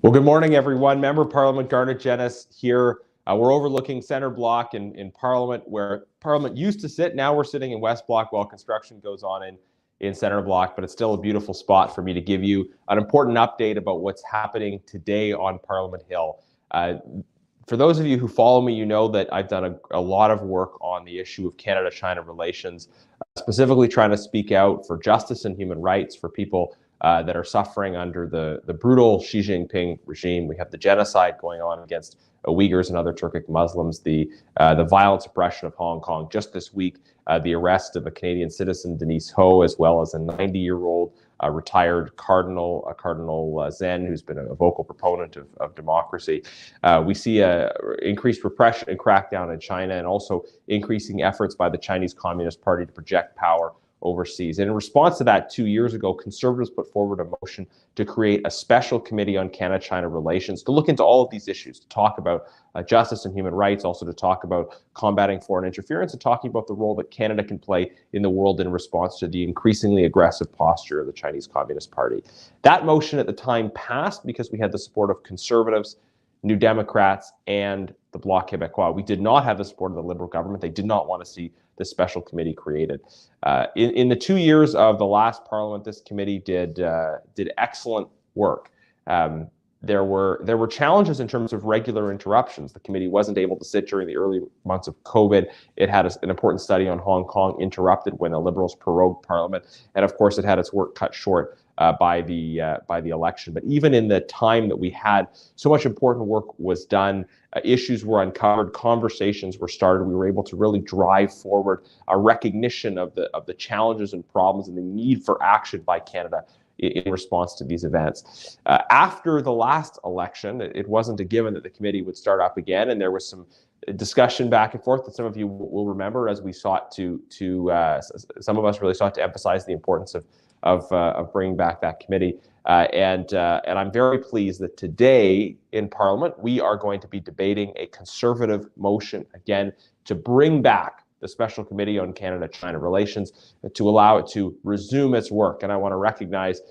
Well, good morning, everyone. Member of Parliament Genuis here. We're overlooking Centre Block in Parliament, where Parliament used to sit. Now we're sitting in West Block while construction goes on in Centre Block, but it's still a beautiful spot for me to give you an important update about what's happening today on Parliament Hill. For those of you who follow me, you know that I've done a lot of work on the issue of Canada-China relations, specifically trying to speak out for justice and human rights for people that are suffering under the brutal Xi Jinping regime. We have the genocide going on against Uyghurs and other Turkic Muslims, the violent suppression of Hong Kong. Just this week, the arrest of a Canadian citizen, Denise Ho, as well as a 90-year-old retired Cardinal Zen, who's been a vocal proponent of democracy. We see increased repression and crackdown in China, and also increasing efforts by the Chinese Communist Party to project power overseas. And in response to that, 2 years ago, Conservatives put forward a motion to create a special committee on Canada-China relations to look into all of these issues, to talk about justice and human rights, also to talk about combating foreign interference, and talking about the role that Canada can play in the world in response to the increasingly aggressive posture of the Chinese Communist Party. That motion at the time passed because we had the support of Conservatives, New Democrats, and the Bloc Québécois. We did not have the support of the Liberal government. They did not want to see this special committee created. In the 2 years of the last Parliament, this committee did excellent work. There were challenges in terms of regular interruptions. The committee wasn't able to sit during the early months of COVID. It had an important study on Hong Kong interrupted when the Liberals prorogued Parliament, and of course, it had its work cut short by the election. But even in the time that we had, so much important work was done. Issues were uncovered, conversations were started. We were able to really drive forward a recognition of the challenges and problems and the need for action by Canada in response to these events. After the last election, it wasn't a given that the committee would start up again, and there was some discussion back and forth that some of you will remember as we sought to some of us really sought to emphasize the importance of bringing back that committee. And I'm very pleased that today in Parliament, we are going to be debating a Conservative motion, again, to bring back the Special Committee on Canada-China Relations, to allow it to resume its work. And I want to recognize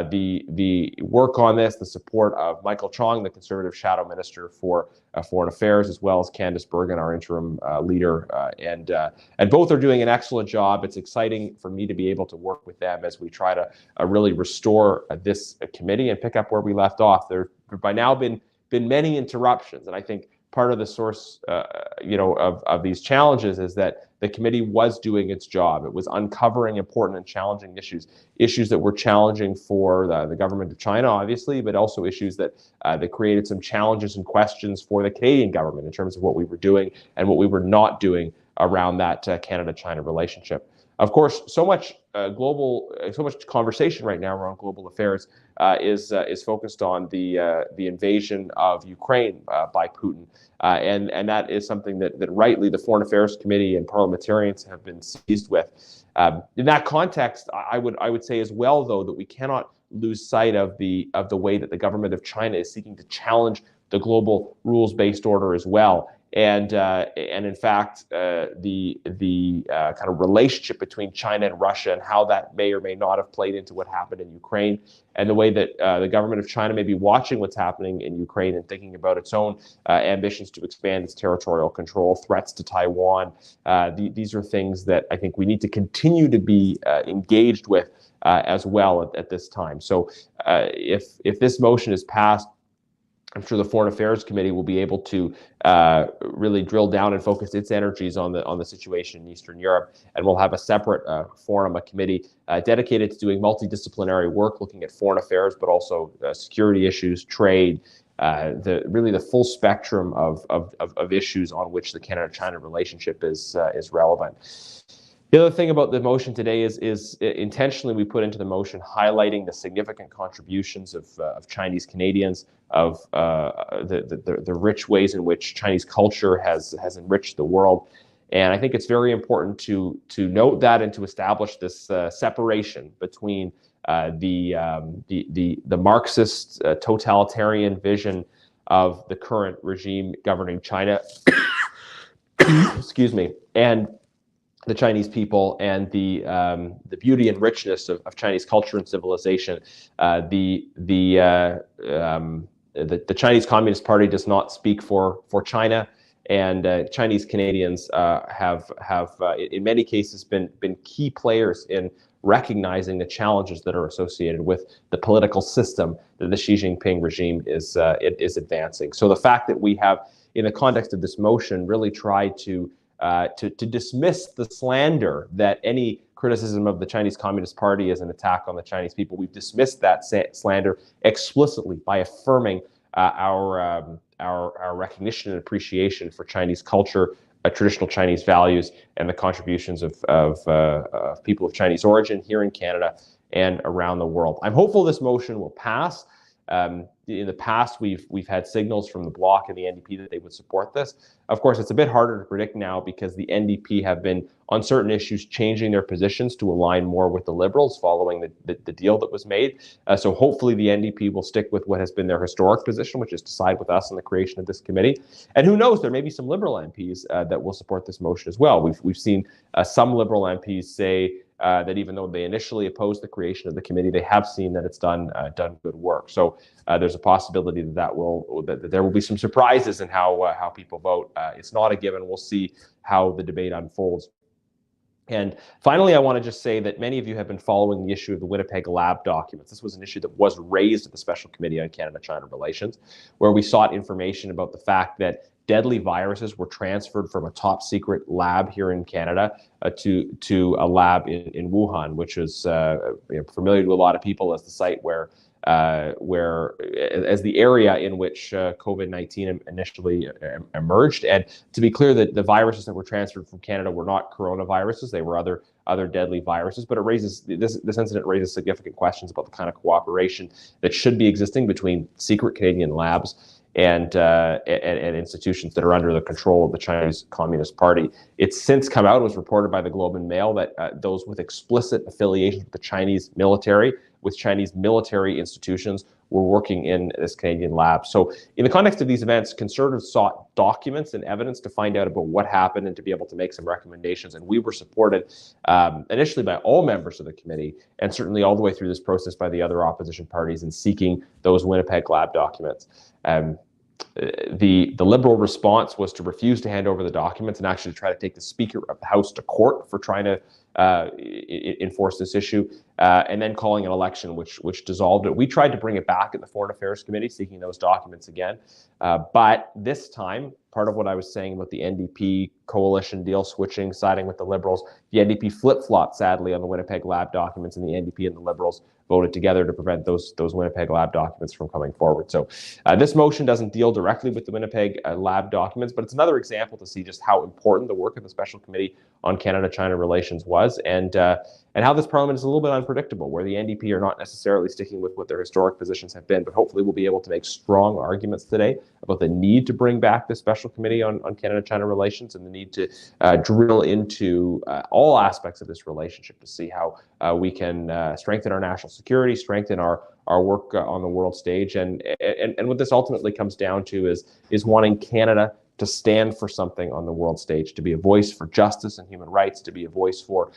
the work on this, the support of Michael Chong, the Conservative Shadow Minister for Foreign Affairs, as well as Candice Bergen, our interim leader, and both are doing an excellent job. It's exciting for me to be able to work with them as we try to really restore this committee and pick up where we left off. There have by now been many interruptions, and I think part of the source, of these challenges is that the committee was doing its job. It was uncovering important and challenging issues that were challenging for the government of China, obviously, but also issues that created some challenges and questions for the Canadian government in terms of what we were doing and what we were not doing around that Canada-China relationship. Of course, so much conversation right now around global affairs is focused on the invasion of Ukraine by Putin, and that is something that rightly the Foreign Affairs Committee and parliamentarians have been seized with. In that context, I would say as well, though, that we cannot lose sight of the way that the government of China is seeking to challenge the global rules-based order as well. And in fact, the kind of relationship between China and Russia and how that may or may not have played into what happened in Ukraine, and the way that the government of China may be watching what's happening in Ukraine and thinking about its own ambitions to expand its territorial control, threats to Taiwan. These are things that I think we need to continue to be engaged with as well at this time. So if this motion is passed, I'm sure the Foreign Affairs Committee will be able to really drill down and focus its energies on the situation in Eastern Europe, and we'll have a separate forum, a committee dedicated to doing multidisciplinary work, looking at foreign affairs, but also security issues, trade, the full spectrum of issues on which the Canada-China relationship is relevant. The other thing about the motion today is intentionally we put into the motion highlighting the significant contributions of Chinese Canadians, of the rich ways in which Chinese culture has enriched the world. And I think it's very important to note that and to establish this separation between the Marxist totalitarian vision of the current regime governing China, excuse me, and the Chinese people, and the beauty and richness of Chinese culture and civilization, the the Chinese Communist Party does not speak for China, and Chinese Canadians have in many cases been key players in recognizing the challenges that are associated with the political system that the Xi Jinping regime is advancing. So the fact that we have, in the context of this motion, really tried to dismiss the slander that any criticism of the Chinese Communist Party is an attack on the Chinese people. We've dismissed that slander explicitly by affirming our recognition and appreciation for Chinese culture, traditional Chinese values, and the contributions of people of Chinese origin here in Canada and around the world. I'm hopeful this motion will pass. In the past, we've had signals from the Bloc and the NDP that they would support this. Of course, it's a bit harder to predict now because the NDP have been, on certain issues, changing their positions to align more with the Liberals following the deal that was made. So hopefully the NDP will stick with what has been their historic position, which is to side with us in the creation of this committee. And who knows, there may be some Liberal MPs that will support this motion as well. We've seen some Liberal MPs say that even though they initially opposed the creation of the committee, they have seen that it's done good work. So there's a possibility that there will be some surprises in how people vote. It's not a given. We'll see how the debate unfolds. And finally, I want to just say that many of you have been following the issue of the Winnipeg lab documents. This was an issue that was raised at the Special Committee on Canada-China Relations, where we sought information about the fact that deadly viruses were transferred from a top secret lab here in Canada to a lab in Wuhan, which is familiar to a lot of people as the site where as the area in which COVID-19 initially emerged. And to be clear, that the viruses that were transferred from Canada were not coronaviruses; they were other deadly viruses. But it raises this incident raises significant questions about the kind of cooperation that should be existing between secret Canadian labs and institutions that are under the control of the Chinese Communist Party. It's since come out, it was reported by the Globe and Mail, that those with explicit affiliations with the Chinese military, with Chinese military institutions, were working in this Canadian lab. So in the context of these events, Conservatives sought documents and evidence to find out about what happened and to be able to make some recommendations. And we were supported initially by all members of the committee, and certainly all the way through this process by the other opposition parties in seeking those Winnipeg lab documents. The Liberal response was to refuse to hand over the documents and actually try to take the Speaker of the House to court for trying to enforce this issue, and then calling an election which dissolved it. We tried to bring it back at the Foreign Affairs Committee, seeking those documents again. But this time, part of what I was saying about the NDP coalition deal switching, siding with the Liberals, the NDP flip-flopped, sadly, on the Winnipeg lab documents, and the NDP and the Liberals voted together to prevent those Winnipeg lab documents from coming forward. So this motion doesn't deal directly with the Winnipeg lab documents, but it's another example to see just how important the work of the Special Committee on Canada-China Relations was, and how this Parliament is a little bit unpredictable, where the NDP are not necessarily sticking with what their historic positions have been, but hopefully we'll be able to make strong arguments today about the need to bring back the Special Committee on Canada-China Relations and the need to drill into all aspects of this relationship to see how we can strengthen our national security, strengthen our work on the world stage, and what this ultimately comes down to is wanting Canada to stand for something on the world stage, to be a voice for justice and human rights, to be a voice for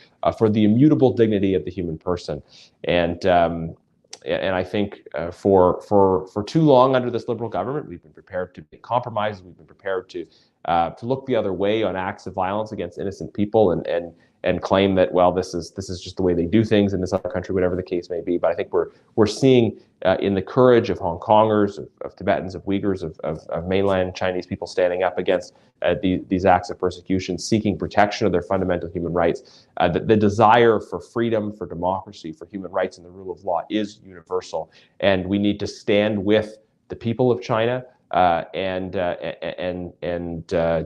the immutable dignity of the human person. And I think for too long under this Liberal government, we've been prepared to make compromises. We've been prepared to look the other way on acts of violence against innocent people and claim that, well, this is just the way they do things in this other country, whatever the case may be. But I think we're seeing in the courage of Hong Kongers, of Tibetans, of Uyghurs, of mainland Chinese people standing up against these acts of persecution, seeking protection of their fundamental human rights. The desire for freedom, for democracy, for human rights and the rule of law is universal, and we need to stand with the people of China and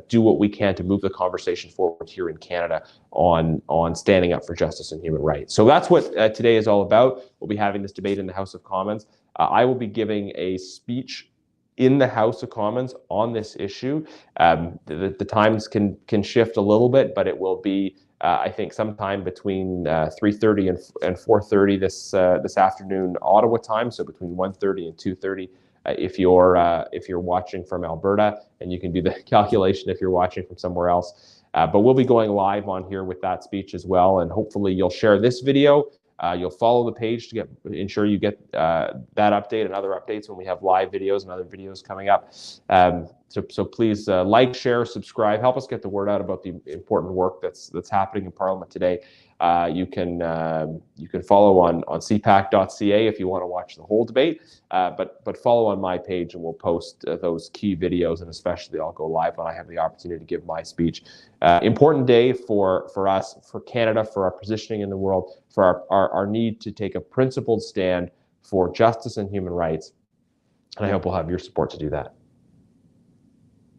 do what we can to move the conversation forward here in Canada on standing up for justice and human rights. So that's what today is all about. We'll be having this debate in the House of Commons. I will be giving a speech in the House of Commons on this issue. The times can shift a little bit, but it will be I think sometime between 3:30 and 4:30 this afternoon Ottawa time. So between 1:30 and 2:30. If you're watching from Alberta, and you can do the calculation if you're watching from somewhere else. But we'll be going live on here with that speech as well, and hopefully you'll share this video You'll follow the page to ensure you get that update and other updates when we have live videos and other videos coming up. So please like, share, subscribe. Help us get the word out about the important work that's happening in Parliament today. You can follow on cpac.ca if you want to watch the whole debate, but follow on my page and we'll post those key videos, and especially I'll go live when I have the opportunity to give my speech. Important day for us, for Canada, for our positioning in the world, for our need to take a principled stand for justice and human rights, and I hope we'll have your support to do that.